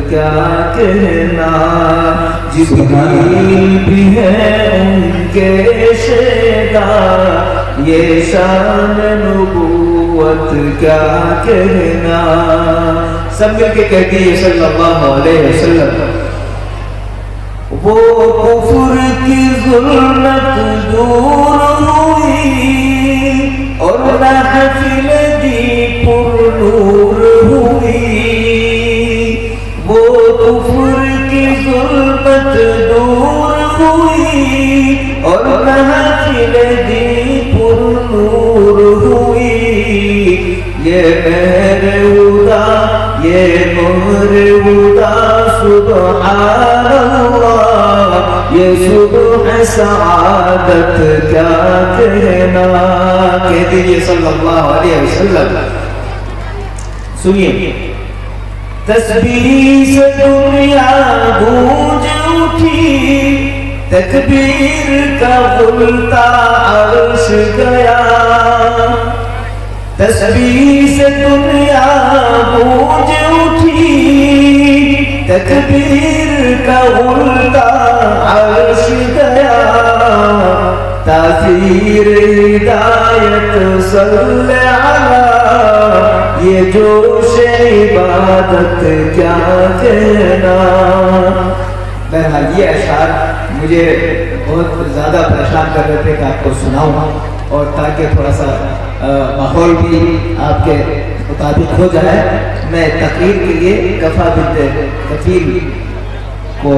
क्या कहना, जिब्रील भी है उनके शेदा, ये शान नबूवत क्या कहना। सब मिलके कह दिए सल्लल्लाहु अलैहि वसल्लम। वो कुफ्र की ज़ुल्मत दूर हुई और महफिल दी पुरनूर हुई। वो कुफ्र की ज़ुल्मत दूर हुई और महफिल दी पुरनूर हुई। ये मेहर हुदा, ये मोहर हुदा, सुबहानल्लाह, ये सुबह सआदत क्या कहना। कह दीजिए सल्लल्लाहु अलैहि वसल्लम। सुनिए, तस्बीह से दुनिया गूंज उठी, तकबीर का गुलता अर्श गया। तस्बीह से दुनिया गूंज उठी, तकबीर का गुलता अर्श गया। तासीर हिदायत सल्ले अला, ये जोश इबादत क्या कहना। बहरहाल ये अशार मुझे बहुत ज़्यादा परेशान कर रहे थे कि आपको सुनाऊँ, और ताकि थोड़ा सा माहौल भी आपके मुताबिक हो जाए, मैं तकरीर के लिए कफ़ा बिन्त कफ़ील को